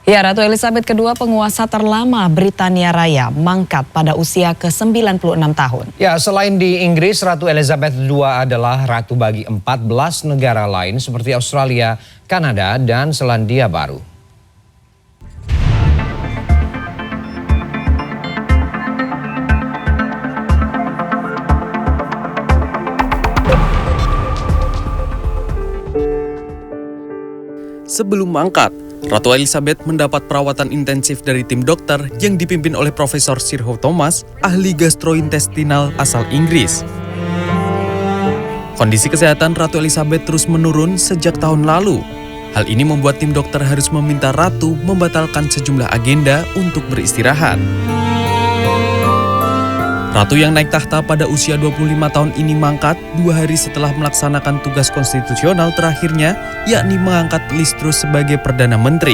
Ya, Ratu Elizabeth II, penguasa terlama Britania Raya, mangkat pada usia ke-96 tahun. Ya, selain di Inggris, Ratu Elizabeth II adalah ratu bagi 14 negara lain seperti Australia, Kanada, dan Selandia Baru. Sebelum mangkat, Ratu Elizabeth mendapat perawatan intensif dari tim dokter yang dipimpin oleh Profesor Sir Hugh Thomas, ahli gastrointestinal asal Inggris. Kondisi kesehatan Ratu Elizabeth terus menurun sejak tahun lalu. Hal ini membuat tim dokter harus meminta Ratu membatalkan sejumlah agenda untuk beristirahat. Ratu yang naik tahta pada usia 25 tahun ini mangkat 2 hari setelah melaksanakan tugas konstitusional terakhirnya, yakni mengangkat Liz Truss sebagai Perdana Menteri.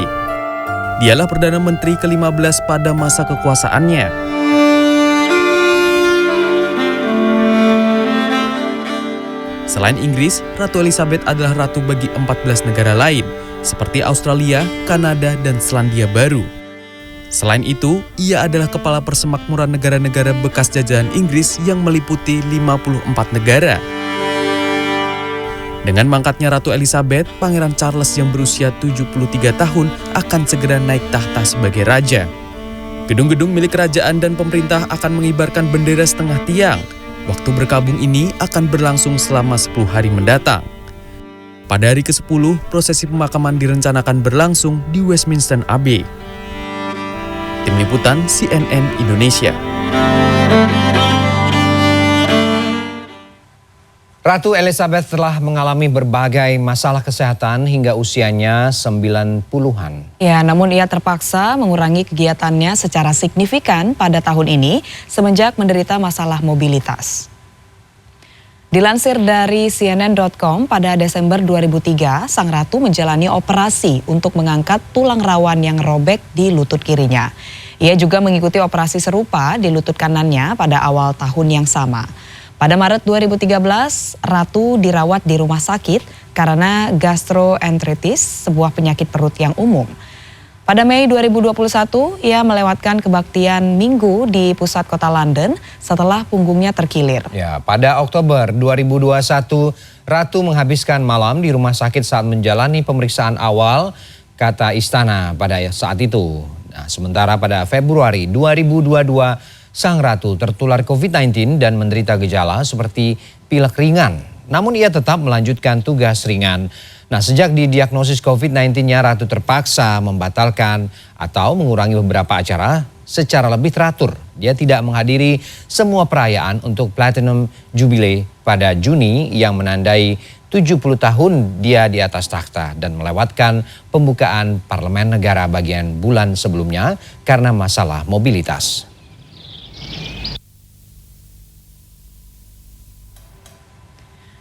Dialah Perdana Menteri ke-15 pada masa kekuasaannya. Selain Inggris, Ratu Elizabeth adalah ratu bagi 14 negara lain, seperti Australia, Kanada, dan Selandia Baru. Selain itu, ia adalah kepala persemakmuran negara-negara bekas jajahan Inggris yang meliputi 54 negara. Dengan mangkatnya Ratu Elizabeth, Pangeran Charles yang berusia 73 tahun akan segera naik tahta sebagai raja. Gedung-gedung milik kerajaan dan pemerintah akan mengibarkan bendera setengah tiang. Waktu berkabung ini akan berlangsung selama 10 hari mendatang. Pada hari ke-10, prosesi pemakaman direncanakan berlangsung di Westminster Abbey. Tim Liputan CNN Indonesia. Ratu Elizabeth telah mengalami berbagai masalah kesehatan hingga usianya 90-an. Ya, namun ia terpaksa mengurangi kegiatannya secara signifikan pada tahun ini semenjak menderita masalah mobilitas. Dilansir dari CNN.com, pada Desember 2003, Sang Ratu menjalani operasi untuk mengangkat tulang rawan yang robek di lutut kirinya. Ia juga mengikuti operasi serupa di lutut kanannya pada awal tahun yang sama. Pada Maret 2013, Ratu dirawat di rumah sakit karena gastroenteritis, sebuah penyakit perut yang umum. Pada Mei 2021, ia melewatkan kebaktian Minggu di pusat kota London setelah punggungnya terkilir. Ya, pada Oktober 2021, Ratu menghabiskan malam di rumah sakit saat menjalani pemeriksaan awal, kata istana pada saat itu. Nah, sementara pada Februari 2022, Sang Ratu tertular COVID-19 dan menderita gejala seperti pilek ringan. Namun ia tetap melanjutkan tugas ringan. Nah, sejak didiagnosis COVID-19-nya, Ratu terpaksa membatalkan atau mengurangi beberapa acara secara lebih teratur. Dia tidak menghadiri semua perayaan untuk Platinum Jubilee pada Juni yang menandai 70 tahun dia di atas takhta dan melewatkan pembukaan parlemen negara bagian bulan sebelumnya karena masalah mobilitas.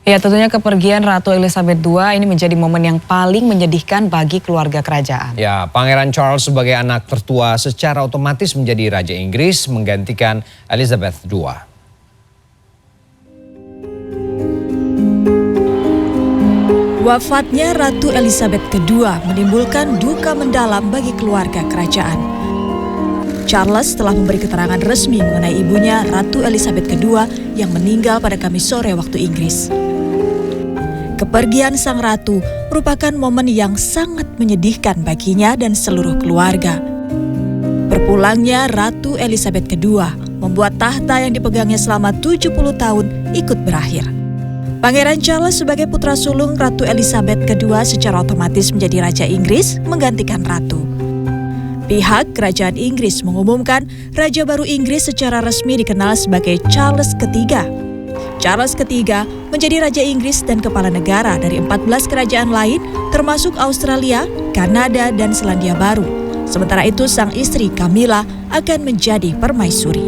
Ya, tentunya kepergian Ratu Elizabeth II ini menjadi momen yang paling menyedihkan bagi keluarga kerajaan. Ya, Pangeran Charles sebagai anak tertua secara otomatis menjadi Raja Inggris menggantikan Elizabeth II. Wafatnya Ratu Elizabeth II menimbulkan duka mendalam bagi keluarga kerajaan. Charles telah memberi keterangan resmi mengenai ibunya Ratu Elizabeth II yang meninggal pada Kamis sore waktu Inggris. Kepergian Sang Ratu merupakan momen yang sangat menyedihkan baginya dan seluruh keluarga. Berpulangnya Ratu Elizabeth II membuat tahta yang dipegangnya selama 70 tahun ikut berakhir. Pangeran Charles sebagai putra sulung Ratu Elizabeth II secara otomatis menjadi Raja Inggris menggantikan Ratu. Pihak Kerajaan Inggris mengumumkan Raja baru Inggris secara resmi dikenal sebagai Charles III. Charles III menjadi Raja Inggris dan kepala negara dari 14 kerajaan lain termasuk Australia, Kanada, dan Selandia Baru. Sementara itu sang istri Camilla akan menjadi permaisuri.